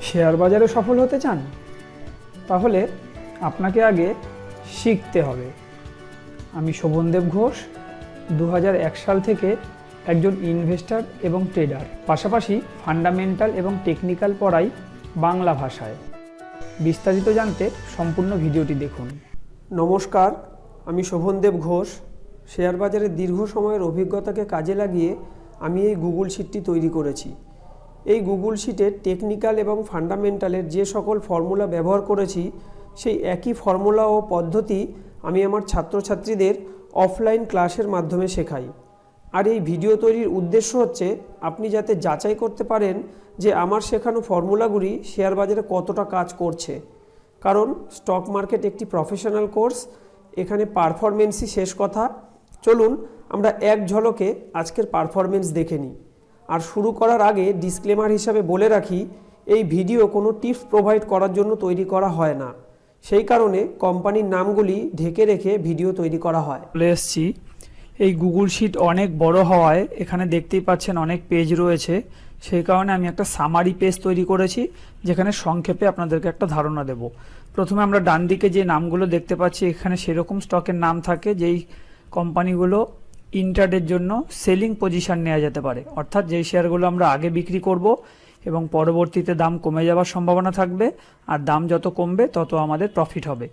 Share বাজারে সফল হতে চান? তাহলে আপনাকে আগে শিখতে হবে। আমি শোভনদেব ঘোষ, 2001 সাল থেকে একজন ইনভেস্টর এবং ট্রেডার, পাশাপাশি ফান্ডামেন্টাল এবং টেকনিক্যাল পড়াই বাংলা ভাষায়। বিস্তারিত জানতে সম্পূর্ণ ভিডিওটি দেখুন। নমস্কার, আমি শোভনদেব ঘোষ। শেয়ার বাজারে দীর্ঘ সময়ের অভিজ্ঞতাকে কাজে লাগিয়ে আমি এই গুগল শিটটি তৈরি করেছি। এই গুগল শিটে টেকনিক্যাল এবং ফান্ডামেন্টালের যে সকল ফর্মুলা ব্যবহার করেছি, সেই একই ফর্মুলা ও পদ্ধতি আমি আমার ছাত্রছাত্রীদের অফলাইন ক্লাসের মাধ্যমে শেখাই। আর এই ভিডিও তৈরির উদ্দেশ্য হচ্ছে আপনি যাতে যাচাই করতে পারেন যে আমার শেখানো ফর্মুলাগুলি শেয়ার বাজারে কতটা কাজ করছে। কারণ স্টক মার্কেট একটি প্রফেশনাল কোর্স, এখানে পারফরমেন্সই শেষ কথা। চলুন আমরা এক ঝলকে আজকের পারফরমেন্স দেখে নিই। আর শুরু করার আগে ডিসক্লেমার হিসাবে বলে রাখি, এই ভিডিও কোনো টিপস প্রোভাইড করার জন্য তৈরি করা হয় না। সেই কারণে কোম্পানির নামগুলি ঢেকে রেখে ভিডিও তৈরি করা হয়। চলে এসেছি। এই গুগল শিট অনেক বড় হওয়ায় এখানে দেখতেই পাচ্ছেন অনেক পেজ রয়েছে। সেই কারণে আমি একটা সামারি পেজ তৈরি করেছি, যেখানে সংক্ষেপে আপনাদেরকে একটা ধারণা দেব। প্রথমে আমরা ডান দিকে যে নামগুলো দেখতে পাচ্ছি, এখানে সেরকম স্টকের নাম থাকে যেই কোম্পানিগুলো ইন্ট্রাডের জন্য সেলিং পজিশন নেওয়া যেতে পারে, অর্থাৎ যেই শেয়ারগুলো আমরা আগে বিক্রি করব এবং পরবর্তীতে দাম কমে যাওয়ার সম্ভাবনা থাকবে, আর দাম যত কমবে তত আমাদের প্রফিট হবে।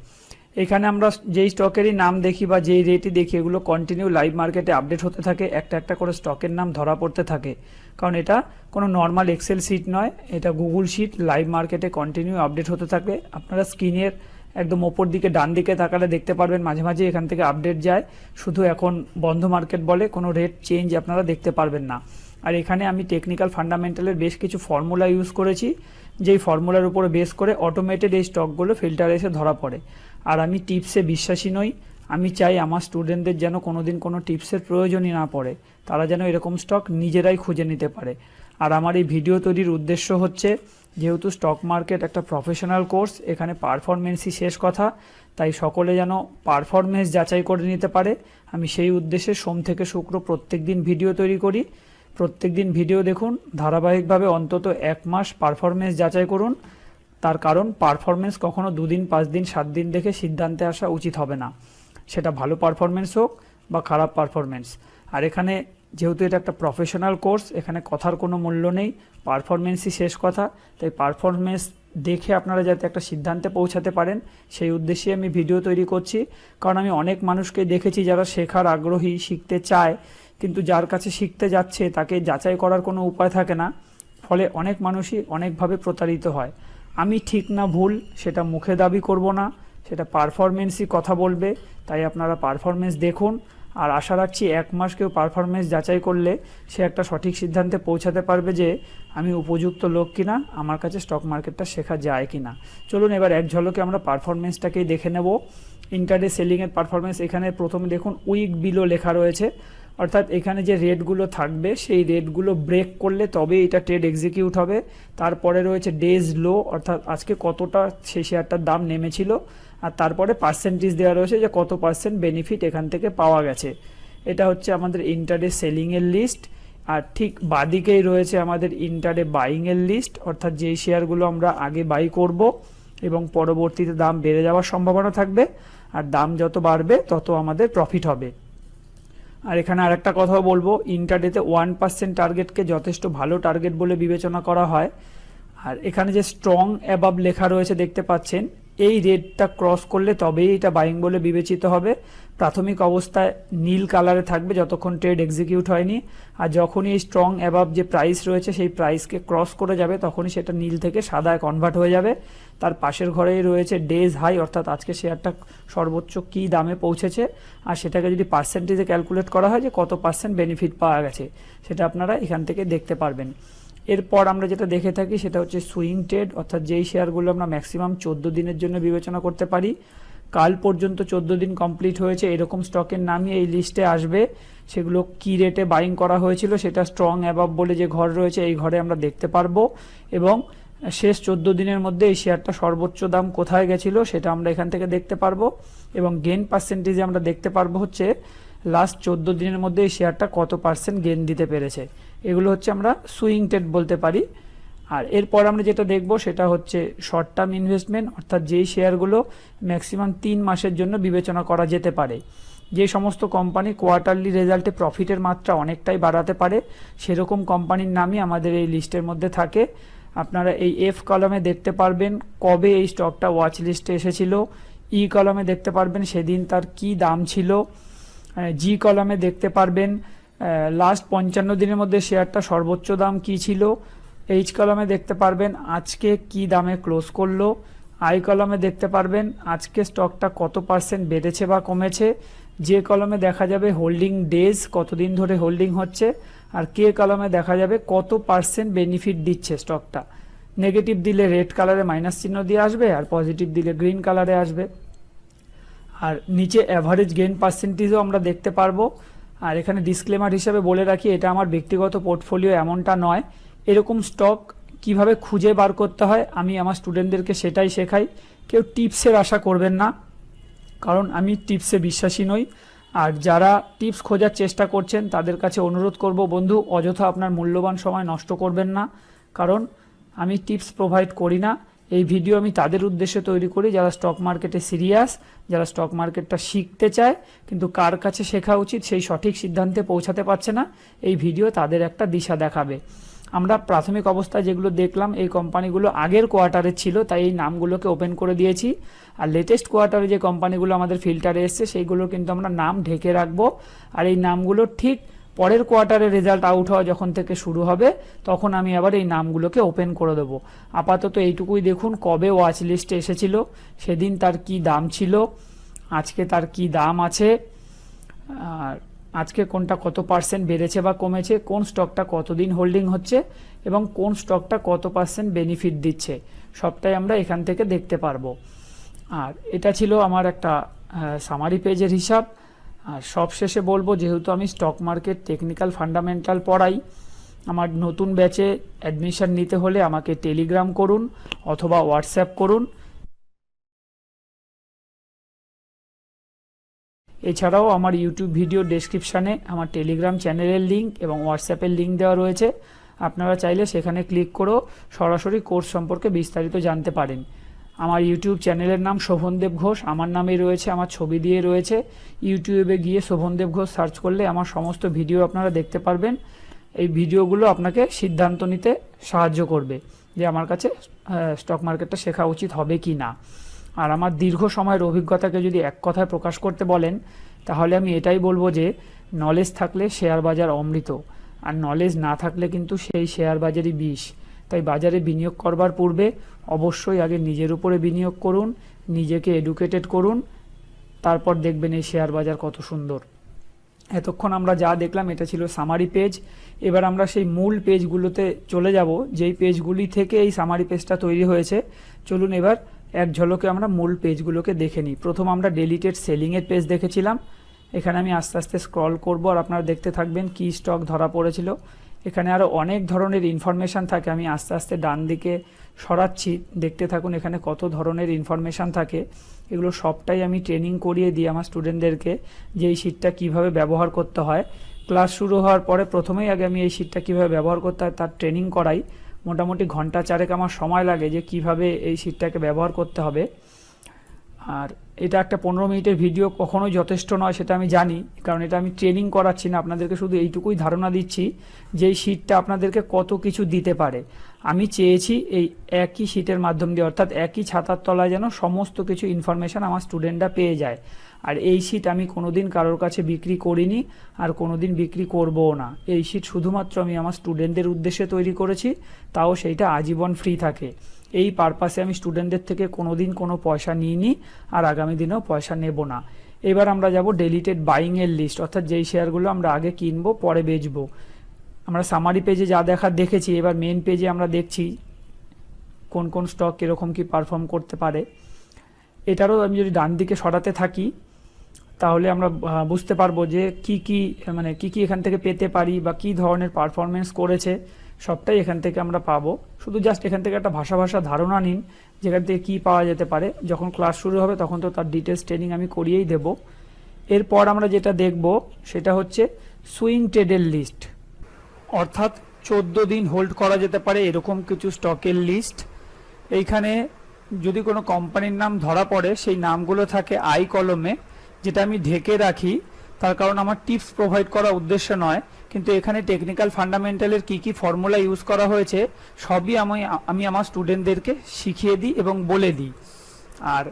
এখানে আমরা যেই স্টকেরই নাম দেখি বা যেই রেটই দেখি, এগুলো কন্টিনিউ লাইভ মার্কেটে আপডেট হতে থাকে, একটা একটা করে স্টকের নাম ধরা পড়তে থাকে। কারণ এটা কোনো নর্মাল এক্সেল শিট নয়, এটা গুগল শিট, লাইভ মার্কেটে কন্টিনিউ আপডেট হতে থাকে। আপনারা স্ক্রিনের একদম ওপর দিকে ডান দিকে তাকালে দেখতে পারবেন মাঝে মাঝে এখান থেকে আপডেট যায়। শুধু এখন বন্ধ মার্কেট বলে কোনো রেট চেঞ্জ আপনারা দেখতে পারবেন না। আর এখানে আমি টেকনিক্যাল ফান্ডামেন্টালের বেশ কিছু ফর্মুলা ইউজ করেছি, যেই ফর্মুলার উপরে বেস করে অটোমেটেড এই স্টকগুলো ফিল্টারে এসে ধরা পড়ে। আর আমি টিপসে বিশ্বাসী নই। আমি চাই আমার স্টুডেন্টদের যেন কোনোদিন কোনো টিপসের প্রয়োজনই না পড়ে, তারা যেন এরকম স্টক নিজেরাই খুঁজে নিতে পারে। আর আমার এই ভিডিও তৈরির উদ্দেশ্য হচ্ছে, যেহেতু স্টক মার্কেট একটা প্রফেশনাল কোর্স, এখানে পারফরমেন্সই শেষ কথা, তাই সকলে যেন পারফরমেন্স যাচাই করে নিতে পারে। আমি সেই উদ্দেশ্যে সোম থেকে শুক্র প্রত্যেক দিন ভিডিও তৈরি করি। প্রত্যেক দিন ভিডিও দেখুন, ধারাবাহিকভাবে অন্তত 1 মাস পারফরমেন্স যাচাই করুন। তার কারণ পারফরমেন্স কখনো 2 দিন 5 দিন 7 দিন দেখে সিদ্ধান্তে আসা উচিত হবে না, সেটা ভালো পারফরমেন্স হোক বা খারাপ পারফরমেন্স। আর এখানে যেহেতু এটা একটা প্রফেশনাল কোর্স, এখানে কথার কোনো মূল্য নেই, পারফরমেন্সই শেষ কথা। তাই পারফরমেন্স দেখে আপনারা যাতে একটা সিদ্ধান্তে পৌঁছাতে পারেন, সেই উদ্দেশ্যে আমি ভিডিও তৈরি করছি। কারণ আমি অনেক মানুষকে দেখেছি যারা শেখার আগ্রহী, শিখতে চায়, কিন্তু যার কাছে শিখতে যাচ্ছে তাকে যাচাই করার কোনো উপায় থাকে না, ফলে অনেক মানুষই অনেকভাবে প্রতারিত হয়। আমি ঠিক না ভুল সেটা মুখে দাবি করব না, সেটা পারফরমেন্সই কথা বলবে। তাই আপনারা পারফরমেন্স দেখুন, আর আশা রাখছি 1 মাস কেউ পারফরমেন্স যাচাই করলে সে একটা সঠিক সিদ্ধান্তে পৌঁছাতে পারবে যে আমি উপযুক্ত লোক কিনা, আমার কাছে স্টক মার্কেটটা শেখা যায় কিনা। চলুন এবার এক ঝলকে আমরা পারফরমেন্সটাকেই দেখে নেব। ইন্টারডে সেলিংয়ের পারফরমেন্স, এখানে প্রথমে দেখুন উইক বিলো লেখা রয়েছে, অর্থাৎ এখানে যে রেটগুলো থাকবে সেই রেটগুলো ব্রেক করলে তবে এটা ট্রেড এক্সিকিউট হবে। তারপরে রয়েছে ডেজ লো, অর্থাৎ আজকে কতটা সেই শেয়ারটার দাম নেমেছিল, আর তারপরে পার্সেন্টেজ দেওয়া রয়েছে যে কত পার্সেন্ট বেনিফিট এখান থেকে পাওয়া গেছে। এটা হচ্ছে আমাদের ইন্টারডে সেলিংয়ের লিস্ট। আর ঠিক বাদিকেই রয়েছে আমাদের ইন্টারডে বাইংয়ের লিস্ট, অর্থাৎ যেই শেয়ারগুলো আমরা আগে বাই করব এবং পরবর্তীতে দাম বেড়ে যাওয়ার সম্ভাবনা থাকবে, আর দাম যত বাড়বে তত আমাদের প্রফিট হবে। আর এখানে আরেকটা কথাও বলবো, ইন্টারডেতে 1% টার্গেটকে যথেষ্ট ভালো টার্গেট বলে বিবেচনা করা হয়। আর এখানে যে স্ট্রং অ্যাবাভ লেখা রয়েছে দেখতে পাচ্ছেন, এই রেটটা ক্রস করলে তবেই এটা বাইং বলে বিবেচিত হবে। প্রাথমিক অবস্থায় নীল কালারে থাকবে যতক্ষণ ট্রেড এক্সিকিউট হয়নি, আর যখনই এই স্ট্রং অ্যাবাভ যে প্রাইস রয়েছে সেই প্রাইসকে ক্রস করে যাবে তখনই সেটা নীল থেকে সাদায় কনভার্ট হয়ে যাবে। তার পাশের ঘরেই রয়েছে ডেজ হাই, অর্থাৎ আজকে শেয়ারটা সর্বোচ্চ কী দামে পৌঁছেছে, আর সেটাকে যদি পার্সেন্টেজে ক্যালকুলেট করা হয় যে কত পার্সেন্ট বেনিফিট পাওয়া গেছে, সেটা আপনারা এখান থেকে দেখতে পারবেন। এরপর আমরা যেটা দেখে থাকি সেটা হচ্ছে সুইং ট্রেড, অর্থাৎ যেই শেয়ারগুলো আমরা ম্যাক্সিমাম 14 দিনের জন্য বিবেচনা করতে পারি। কাল পর্যন্ত 14 দিন কমপ্লিট হয়েছে, এরকম স্টকের নামই এই লিস্টে আসবে। সেগুলো কী রেটে বাইং করা হয়েছিল সেটা স্ট্রং অ্যাবাভ বলে যে ঘর রয়েছে এই ঘরে আমরা দেখতে পারবো, এবং শেষ 14 দিনের মধ্যে এই শেয়ারটা সর্বোচ্চ দাম কোথায় গেছিল সেটা আমরা এখান থেকে দেখতে পারবো। এবং গেন পার্সেন্টেজে আমরা দেখতে পারবো হচ্ছে লাস্ট 14 দিনের মধ্যে এই শেয়ারটা কত পার্সেন্ট গেন দিতে পেরেছে। এগুলো হচ্ছে আমরা সুইং ট্রেড বলতে পারি। আর এরপর আমরা যেটা দেখব সেটা হচ্ছে শর্ট টার্ম ইনভেস্টমেন্ট, অর্থাৎ যেই শেয়ারগুলো ম্যাক্সিমাম 3 মাসের জন্য বিবেচনা করা যেতে পারে। যে সমস্ত কোম্পানি কোয়ার্টারলি রেজাল্টে প্রফিটের মাত্রা অনেকটাই বাড়াতে পারে সেরকম কোম্পানির নামই আমাদের এই লিস্টের মধ্যে থাকে। আপনারা এই এফ কলামে দেখতে পারবেন কবে এই স্টকটা ওয়াচ লিস্টে এসেছিল, ই কলামে দেখতে পারবেন সেদিন তার কি দাম ছিল, জি কলামে দেখতে পারবেন লাস্ট 55 দিনের মধ্যে শেয়ারটা সর্বোচ্চ দাম কি ছিল, এইচ কলামে দেখতে পারবেন আজকে কি দামে ক্লোজ করলো, আই কলামে দেখতে পারবেন আজকে স্টকটা কত পার্সেন্ট বেড়েছে বা কমেছে, যে কলামে দেখা যাবে হোল্ডিং ডেজ কতদিন ধরে হোল্ডিং হচ্ছে, আর কে কলামে দেখা যাবে কত পার্সেন্ট বেনিফিট দিচ্ছে স্টকটা। নেগেটিভ দিলে রেড কালারে মাইনাস চিহ্ন দিয়ে আসবে, আর পজিটিভ দিলে গ্রিন কালারে আসবে। আর নিচে অ্যাভারেজ গেইন পার্সেন্টেজও আমরা দেখতে পারবো। আর এখানে ডিসক্লেমার হিসাবে বলে রাখি, এটা আমার ব্যক্তিগত পোর্টফোলিও এমনটা নয়। এরকম স্টক কিভাবে খুঁজে বার করতে হয় আমি আমার স্টুডেন্টদেরকে সেটাই শেখাই। কেউ টিপসের আশা করবেন না, কারণ আমি টিপসে বিশ্বাসী নই। আর যারা টিপস খোঁজার চেষ্টা করছেন তাদের কাছে অনুরোধ করব, বন্ধু অযথা আপনার মূল্যবান সময় নষ্ট করবেন না, কারণ আমি টিপস প্রোভাইড করি না। এই ভিডিও আমি তাদের উদ্দেশ্যে তৈরি করি যারা স্টক মার্কেটে সিরিয়াস, যারা স্টক মার্কেটটা শিখতে চায় কিন্তু কার কাছে শেখা উচিত সেই সঠিক সিদ্ধান্তে পৌঁছাতে পারছে না। এই ভিডিও তাদের একটা দিশা দেখাবে। আমরা প্রাথমিক অবস্থায় যেগুলো দেখলাম এই কোম্পানিগুলো আগের কোয়ার্টারে ছিল, তাই এই নামগুলোকে ওপেন করে দিয়েছি। আর লেটেস্ট কোয়ার্টারে যে কোম্পানিগুলো আমাদের ফিল্টারে এসছে সেইগুলো কিন্তু আমরা নাম ঢেকে রাখবো। আর এই নামগুলো ঠিক পরের কোয়ার্টারে রেজাল্ট আউট হওয়া যখন থেকে শুরু হবে তখন আমি আবার এই নামগুলোকে ওপেন করে দেবো। আপাতত এইটুকুই দেখুন কবে ওয়াচ লিস্টে এসেছিল, সেদিন তার কি দাম ছিল, আজকে তার কি দাম আছে, আর আজকে কোনটা কত পার্সেন্ট বেড়েছে বা কমেছে, কোন স্টকটা কতদিন হোল্ডিং হচ্ছে এবং কোন স্টকটা কত পার্সেন্ট বেনিফিট দিচ্ছে, সবটাই আমরা এখান থেকে দেখতে পারবো। আর এটা ছিল আমার একটা সামারি পেজের হিসাব। আর সব শেষে বলবো, যেহেতু আমি স্টক মার্কেট টেকনিক্যাল ফান্ডামেন্টাল পড়াই, আমার নতুন ব্যাচে অ্যাডমিশন নিতে হলে আমাকে টেলিগ্রাম করুন অথবা হোয়াটসঅ্যাপ করুন। এছাড়াও আমার ইউটিউব ভিডিও ডেসক্রিপশানে আমার টেলিগ্রাম চ্যানেলের লিঙ্ক এবং হোয়াটসঅ্যাপের লিঙ্ক দেওয়া রয়েছে। আপনারা চাইলে সেখানে ক্লিক করেও সরাসরি কোর্স সম্পর্কে বিস্তারিত জানতে পারেন। আমার ইউটিউব চ্যানেলের নাম শোভনদেব ঘোষ, আমার নামেই রয়েছে, আমার ছবি দিয়ে রয়েছে। ইউটিউবে গিয়ে শোভনদেব ঘোষ সার্চ করলে আমার সমস্ত ভিডিও আপনারা দেখতে পারবেন। এই ভিডিওগুলো আপনাকে সিদ্ধান্ত নিতে সাহায্য করবে যে আমার কাছে স্টক মার্কেটটা শেখা উচিত হবে কি না। আর আমার দীর্ঘ সময়ের অভিজ্ঞতাকে যদি এক কথায় প্রকাশ করতে বলেন তাহলে আমি এটাই বলবো যে নলেজ থাকলে শেয়ার বাজার অমৃত, আর নলেজ না থাকলে কিন্তু সেই শেয়ার বাজারই বিষ। তাই বাজারে বিনিয়োগ করবার পূর্বে অবশ্যই আগে নিজের উপরে বিনিয়োগ করুন, নিজেকে এডুকেটেড করুন, তারপর দেখবেন এই শেয়ার বাজার কত সুন্দর। এতক্ষণ আমরা যা দেখলাম এটা ছিল সামারি পেজ। এবার আমরা সেই মূল পেজগুলোতে চলে যাব, যেই পেজগুলি থেকে এই সামারি পেজটা তৈরি হয়েছে। চলুন এবার এক ঝলকে আমরা মূল পেজগুলোকে দেখে নিই। প্রথম আমরা ডেলিটেড সেলিংয়ের পেজ দেখেছিলাম। এখানে আমি আস্তে আস্তে স্ক্রল করব আর আপনারা দেখতে থাকবেন কি স্টক ধরা পড়েছিল। এখানে আরও অনেক ধরনের ইনফরমেশান থাকে, আমি আস্তে আস্তে ডান দিকে সরাচ্ছি, দেখতে থাকুন এখানে কত ধরনের ইনফরমেশান থাকে। এগুলো সবটাই আমি ট্রেনিং করিয়ে দিই আমার স্টুডেন্টদেরকে যে এই শিটটা কীভাবে ব্যবহার করতে হয়। ক্লাস শুরু হওয়ার পরে প্রথমেই আগে আমি এই শিটটা কীভাবে ব্যবহার করতে হয় তার ট্রেনিং করাই। মোটামুটি ঘন্টা চারেক আমার সময় লাগে যে কিভাবে এই শিটটাকে ব্যবহার করতে হবে। আর এটা একটা 15 মিনিটের ভিডিও কখনোই যথেষ্ট নয় সেটা আমি জানি, কারণ এটা আমি ট্রেনিং করাচ্ছি না, আপনাদেরকে শুধু এইটুকুই ধারণা দিচ্ছি যে এই শিটটা আপনাদেরকে কত কিছু দিতে পারে। আমি চেয়েছি এই একই শিটের মাধ্যম দিয়ে, অর্থাৎ একই ছাতার তলায় যেন সমস্ত কিছু ইনফরমেশান আমার স্টুডেন্টরা পেয়ে যায়। আর এই শিট আমি কোনোদিন কারোর কাছে বিক্রি করিনি আর কোনোদিন বিক্রি করবও না। এই শিট শুধুমাত্র আমি আমার স্টুডেন্টদের উদ্দেশ্যে তৈরি করেছি, তাও সেইটা আজীবন ফ্রি থাকে। এই পারপাসে আমি স্টুডেন্টদের থেকে কোনোদিন কোনো পয়সা নিইনি আর আগামী দিনেও পয়সা নেব না। এবার আমরা যাব ডেলিটেড বাইংয়ের লিস্ট, অর্থাৎ যেই শেয়ারগুলো আমরা আগে কিনবো পরে বেচবো। আমরা সামারি পেজে যা দেখার দেখেছি, এবার মেন পেজে আমরা দেখছি কোন কোন স্টক কীরকম কী পারফর্ম করতে পারে। এটারও আমি যদি ডান দিকে সরাতে থাকি তাহলে আমরা বুঝতে পারবো যে কি কি এখান থেকে পেতে পারি বা কী ধরনের পারফরমেন্স করেছে, সবটাই এখান থেকে আমরা পাবো। শুধু জাস্ট এখান থেকে একটা ভাষা ধারণা নিন যেখান থেকে কী পাওয়া যেতে পারে। যখন ক্লাস শুরু হবে তখন তো তার ডিটেলস ট্রেনিং আমি করিয়েই দেব। এরপর আমরা যেটা দেখব সেটা হচ্ছে সুইং ট্রেডের লিস্ট, অর্থাৎ 14 দিন হোল্ড করা যেতে পারে এরকম কিছু স্টকের লিস্ট। এইখানে যদি কোনো কোম্পানির নাম ধরা পড়ে সেই নামগুলো থাকে আই কলমে, যেটা আমি ঢেকে রাখি, তার কারণ আমার টিপস প্রোভাইড করা উদ্দেশ্য নয়, কিন্তু এখানে টেকনিক্যাল ফান্ডামেন্টালের কি কি ফর্মুলা ইউজ করা হয়েছে সবই আমি আমার স্টুডেন্টদেরকে শিখিয়ে দিই এবং বলে দিই। আর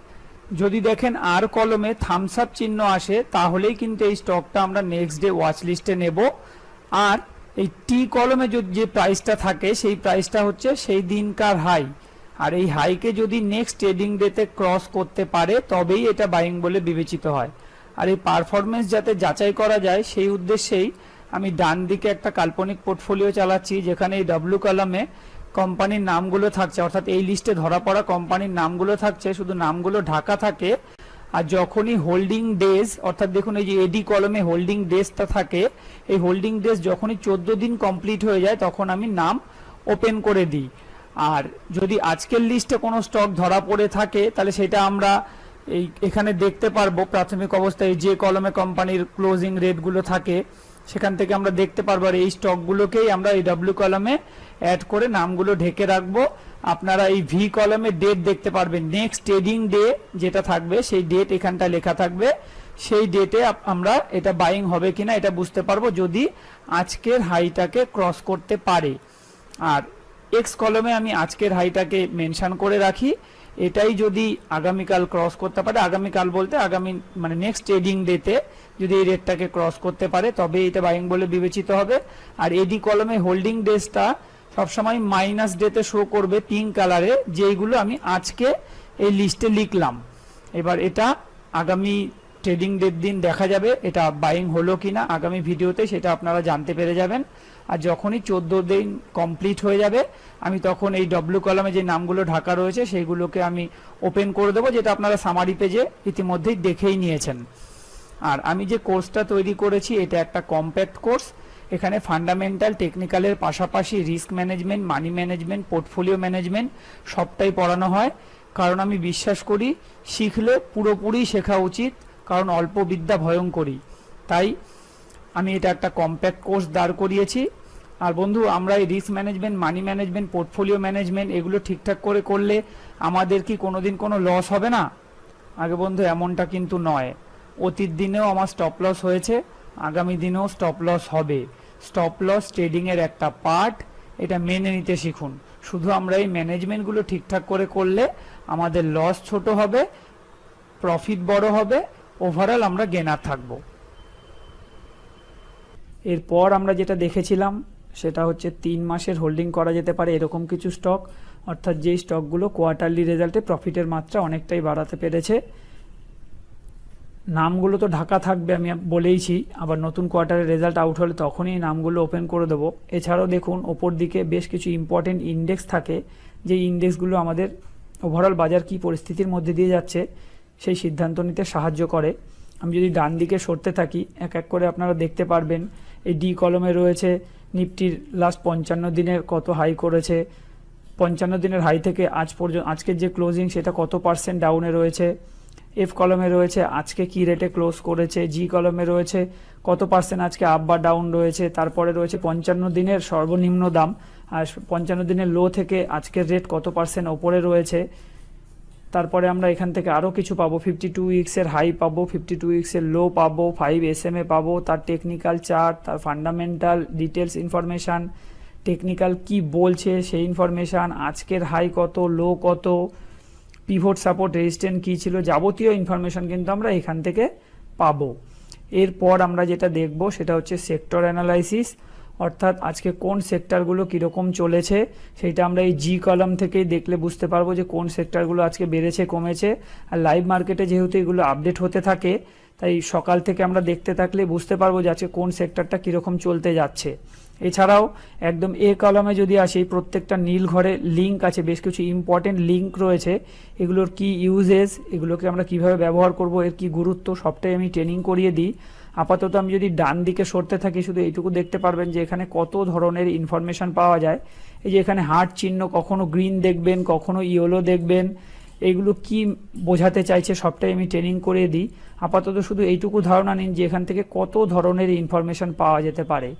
যদি দেখেন আর কলমে থামস আপ চিহ্ন আসে তাহলেই কিন্তু এই স্টকটা আমরা নেক্সট ডে ওয়াচ লিস্টে নেব। আর এই টি কলমে যে প্রাইসটা থাকে সেই প্রাইসটা হচ্ছে সেই দিনকার হাই, আর এই হাইকে যদি নেক্সট ট্রেডিং ডেতে ক্রস করতে পারে তবেই এটা বাইং বলে বিবেচিত হয়। আর এই পারফরমেন্স যাতে যাচাই করা যায় সেই উদ্দেশ্যেই আমি ডান দিকে একটা কাল্পনিক পোর্টফোলিও চালাচ্ছি, যেখানে এই ডব্লিউ কলামে কোম্পানির নামগুলো থাকছে, অর্থাৎ এই লিস্টে ধরা পড়া কোম্পানির নামগুলো থাকছে, শুধু নামগুলো ঢাকা থাকে। আর যখনই হোল্ডিং ডেজ, অর্থাৎ দেখুন এই যে এডি কলমে হোল্ডিং ডেজটা থাকে, এই হোল্ডিং ডেজ যখনই 14 দিন কমপ্লিট হয়ে যায় তখন আমি নাম ওপেন করে দিই। আর যদি আজকের লিস্টে কোনো স্টক ধরা পড়ে থাকে তাহলে সেটা আমরা এখানে দেখতে পারবো প্রাথমিক অবস্থায় যে কলমে কোম্পানির ক্লোজিং রেটগুলো থাকে সেখান থেকে আমরা দেখতে পারবো। আর এই স্টকগুলোকেই আমরা এই ডব্লিউ কলমে অ্যাড করে নামগুলো ঢেকে রাখবো। আপনারা এই ভি কলমে ডেট দেখতে পারবেন, নেক্সট ট্রেডিং ডে যেটা থাকবে সেই ডেট এখানটা লেখা থাকবে, সেই ডেটে আমরা এটা বাইং হবে কিনা এটা বুঝতে পারবো যদি আজকের হাইটাকে ক্রস করতে পারে। আর এক্স কলমে আমি আজকের হাইটাকে মেনশন করে রাখি, এটাই যদি আগামীকাল ক্রস করতে পারে, আগামীকাল বলতে আগামী মানে নেক্সট ট্রেডিং ডেতে যদি এই রেটটাকে ক্রস করতে পারে তবে এটা বাইং বলে বিবেচিত হবে। আর এডি কলমে হোল্ডিং ডেজটা সবসময় মাইনাস ডেতে শো করবে পিঙ্ক কালারে, যেইগুলো আমি আজকে এই লিস্টে লিখলাম। এবার এটা আগামী ট্রেডিং ডেট দিন দেখা যাবে এটা বাইং হলো কিনা, আগামী ভিডিওতে সেটা আপনারা জানতে পেরে যাবেন। আর যখনই 14 দিন কমপ্লিট হয়ে যাবে আমি তখন এই ডব্লিউ কলামে যে নামগুলো ঢাকা রয়েছে সেইগুলোকে আমি ওপেন করে দেবো, যেটা আপনারা সামারি পেজে ইতিমধ্যেই দেখেই নিয়েছেন। আর আমি যে কোর্সটা তৈরি করেছি এটা একটা কম্প্যাক্ট কোর্স, এখানে ফান্ডামেন্টাল টেকনিক্যালের পাশাপাশি risk management, money management, portfolio management সবটাই পড়ানো হয়। কারণ আমি বিশ্বাস করি শিখলে পুরোপুরি শেখা উচিত, কারণ অল্প বিদ্যা ভয়ঙ্করী। তাই আমি এটা একটা কম্প্যাক্ট কোর্স দাঁড় করিয়েছি। আর বন্ধু, আমরা এই risk management, money management, portfolio management এগুলো ঠিকঠাক করে করলে আমাদের কি কোনোদিন কোনো লস হবে না? আগে বন্ধু এমনটা কিন্তু নয়। অতীত দিনেও আমার স্টপ লস হয়েছে, আগামী দিনেও স্টপ লস হবে। স্টপ লস ট্রেডিংয়ের একটা পার্ট, এটা মেনে নিতে শিখুন। শুধু আমরা এই ম্যানেজমেন্টগুলো ঠিকঠাক করে করলে আমাদের লস ছোট হবে, প্রফিট বড় হবে, ওভারঅল আমরা গেনার থাকবো। এরপর আমরা যেটা দেখেছিলাম সেটা হচ্ছে 3 মাসের হোল্ডিং করা যেতে পারে এরকম কিছু স্টক, অর্থাৎ যেই স্টকগুলো কোয়ার্টারলি রেজাল্টে প্রফিটের মাত্রা অনেকটাই বাড়াতে পেরেছে। নামগুলো তো ঢাকা থাকবে আমি বলেইছি, আবার নতুন কোয়ার্টারের রেজাল্ট আউট হলে তখনই নামগুলো ওপেন করে দেবো। এছাড়াও দেখুন ওপর দিকে বেশ কিছু ইম্পর্টেন্ট ইন্ডেক্স থাকে, যে ইন্ডেক্সগুলো আমাদের ওভারঅল বাজার কি পরিস্থিতির মধ্যে দিয়ে যাচ্ছে সেই সিদ্ধান্ত নিতে সাহায্য করে। আমি যদি ডান দিকে সরতে থাকি এক এক করে আপনারা দেখতে পারবেন। এই ডি কলমে রয়েছে নিফটির লাস্ট 55 দিনের কত হাই করেছে, 55 দিনের হাই থেকে আজ পর্যন্ত আজকের যে ক্লোজিং সেটা কত % ডাউনে রয়েছে। এফ কলমে রয়েছে আজকে কি রেটে ক্লোজ করেছে, জি কলমে রয়েছে কত % আজকে আপ বা ডাউন রয়েছে, তারপরে রয়েছে 55 দিনের সর্বনিম্ন দাম আর 55 দিনের লো থেকে আজকের রেট কত % ওপরে রয়েছে। তারপরে আমরা এখান থেকে আরও কিছু পাবো, 52 উইক্সের হাই পাবো, 52 উইক্সের লো পাবো, 5 SMA পাবো, তার টেকনিক্যাল চার্ট, তার ফান্ডামেন্টাল ডিটেলস ইনফরমেশান, টেকনিক্যাল কি বলছে সেই ইনফরমেশান, আজকের হাই কত, লো কত, পিভট সাপোর্ট রেজিস্ট্যান্স কী ছিল, যাবতীয় ইনফরমেশান কিন্তু আমরা এখান থেকে পাবো। এরপর আমরা যেটা দেখব সেটা হচ্ছে সেক্টর অ্যানালাইসিস, অর্থাৎ আজকে কোন সেক্টরগুলো কীরকম চলেছে সেইটা আমরা এই জি কলাম থেকেই দেখলে বুঝতে পারবো যে কোন সেক্টরগুলো আজকে বেড়েছে কমেছে। আর লাইভ মার্কেটে যেহেতু এগুলো আপডেট হতে থাকে তাই সকাল থেকে আমরা দেখতে থাকলে বুঝতে পারবো যে আজকে কোন সেক্টরটা কীরকম চলতে যাচ্ছে। এছাড়াও একদম এ কলামে যদি আসি, প্রত্যেকটা নীল ঘরে লিঙ্ক আছে, বেশ কিছু ইম্পর্টেন্ট লিঙ্ক রয়েছে, এগুলোর কি ইউজেস, এগুলোকে আমরা কিভাবে ব্যবহার করব, এর কি গুরুত্ব সবটাই আমি ট্রেনিং করিয়ে দিই। আপাতত আমি যদি ডান দিকে সরতে থাকি শুধু এইটুকু দেখতে পারবেন যে এখানে কত ধরনের ইনফরমেশান পাওয়া যায়। এই যে এখানে হার্ট চিহ্ন, কখনো গ্রিন দেখবেন, কখনো ইয়েলো দেখবেন, এইগুলো কি বোঝাতে চাইছে সবটাই আমি ট্রেনিং করিয়ে দিই। আপাতত শুধু এইটুকু ধারণা নিন যে এখান থেকে কত ধরনের ইনফরমেশান পাওয়া যেতে পারে।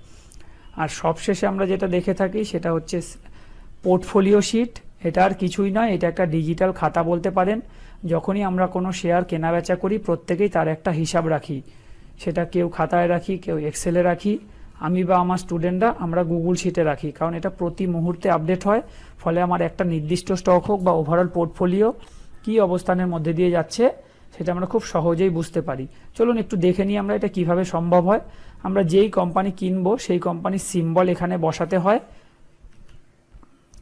আর সবশেষে আমরা যেটা দেখে থাকি সেটা হচ্ছে পোর্টফোলিও শিট। এটা আর কিছুই নয়, এটা একটা ডিজিটাল খাতা বলতে পারেন। যখনই আমরা কোনো শেয়ার কেনা বেচা করি প্রত্যেকেই তার একটা হিসাব রাখি, সেটা কেউ খাতায় রাখি, কেউ এক্সেলে রাখি, আমি বা আমার স্টুডেন্টরা আমরা গুগল শিটে রাখি, কারণ এটা প্রতি মুহূর্তে আপডেট হয়। ফলে আমার একটা নির্দিষ্ট স্টক হোক বা ওভারঅল পোর্টফোলিও কী অবস্থানের মধ্যে দিয়ে যাচ্ছে সেটা আমরা খুব সহজেই বুঝতে পারি। চলুন একটু দেখে নিই আমরা এটা কিভাবে সম্ভব হয়। আমরা যেই কোম্পানি কিনবো সেই কোম্পানির সিম্বল এখানে বসাতে হয়।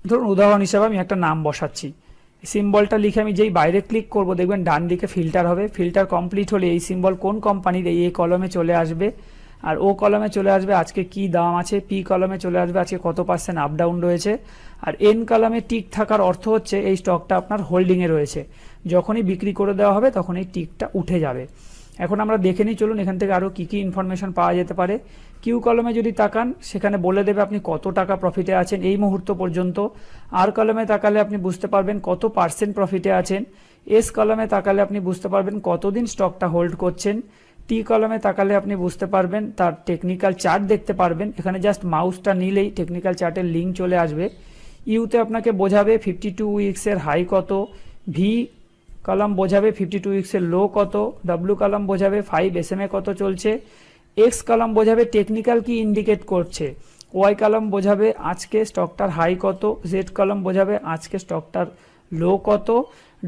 ধরুন উদাহরণ হিসাবে আমি একটা নাম বসাচ্ছি, সিম্বলটা লিখে আমি যেই বাইরে ক্লিক করব দেখবেন ডান দিকে ফিল্টার হবে। ফিল্টার কমপ্লিট হলে এই সিম্বল কোন কোম্পানির এই কলমে চলে আসবে, আর ও কলমে চলে আসবে আজকে কি দাম আছে, পি কলমে চলে আসবে আজকে কত % আপ ডাউন রয়েছে, আর এন কলমে টিক থাকার অর্থ হচ্ছে এই স্টকটা আপনার হোল্ডিংয়ে রয়েছে, যখনই বিক্রি করে দেওয়া হবে তখন এই টিকটা উঠে যাবে। এখন আমরা দেখে নিই, চলুন এখান থেকে আরও কী কী ইনফরমেশন পাওয়া যেতে পারে। কিউ কলমে যদি তাকান সেখানে বলে দেবে আপনি কত টাকা প্রফিটে আছেন এই মুহূর্ত পর্যন্ত। আর কলমে তাকালে আপনি বুঝতে পারবেন কত % প্রফিটে আছেন। এস কলমে তাকালে আপনি বুঝতে পারবেন কতদিন স্টকটা হোল্ড করছেন। টি কলমে তাকালে আপনি বুঝতে পারবেন তার টেকনিক্যাল চার্ট দেখতে পারবেন, এখানে জাস্ট মাউসটা নিলেই টেকনিক্যাল চার্টের লিঙ্ক চলে আসবে। ইউতে আপনাকে বোঝাবে 52 উইক্সের হাই কত, ভি কলাম বোঝাবে 52 উইক্সের লো কত, ডব্লিউ কলাম বোঝাবে 5 SMA কত চলছে, এক্স কলাম বোঝাবে টেকনিক্যাল কি ইন্ডিকেট করছে, ওয়াই কলাম বোঝাবে আজকে স্টকটার হাই কত, জেড কলাম বোঝাবে আজকে স্টকটার লো কত,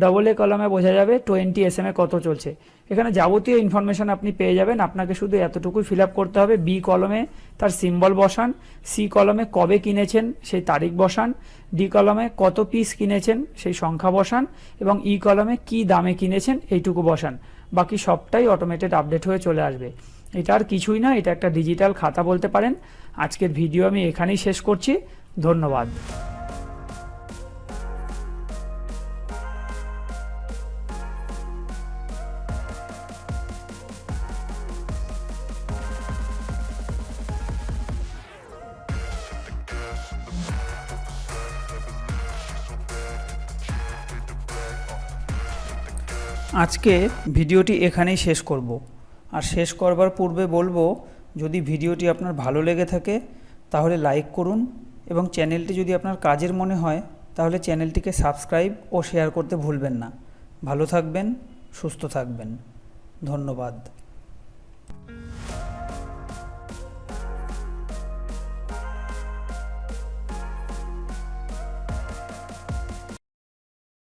ডবল এ কলামে বোঝা যাবে 20 SMA কত চলছে। এখানে যাবতীয় ইনফরমেশন আপনি পেয়ে যাবেন, আপনাকে শুধু এতটুকুই ফিল আপ করতে হবে। বি কলমে তার সিম্বল বসান, সি কলমে কবে কিনেছেন সেই তারিখ বসান, ডি কলমে কত পিস কিনেছেন সেই সংখ্যা বসান, এবং ই কলমে কি দামে কিনেছেন এইটুকু বসান। বাকি সবটাই অটোমেটেড আপডেট হয়ে চলে আসবে। এটা আর কিছুই না, এটা একটা ডিজিটাল খাতা বলতে পারেন। আজকের ভিডিও আমি এখানেই শেষ করছি, ধন্যবাদ। আজকে ভিডিওটি এখানেই শেষ করব, আর শেষ করবার পূর্বে বলবো যদি ভিডিওটি আপনার ভালো লেগে থাকে তাহলে লাইক করুন, এবং চ্যানেলটি যদি আপনার কাজের মনে হয় তাহলে চ্যানেলটিকে সাবস্ক্রাইব ও শেয়ার করতে ভুলবেন না। ভালো থাকবেন, সুস্থ থাকবেন, ধন্যবাদ।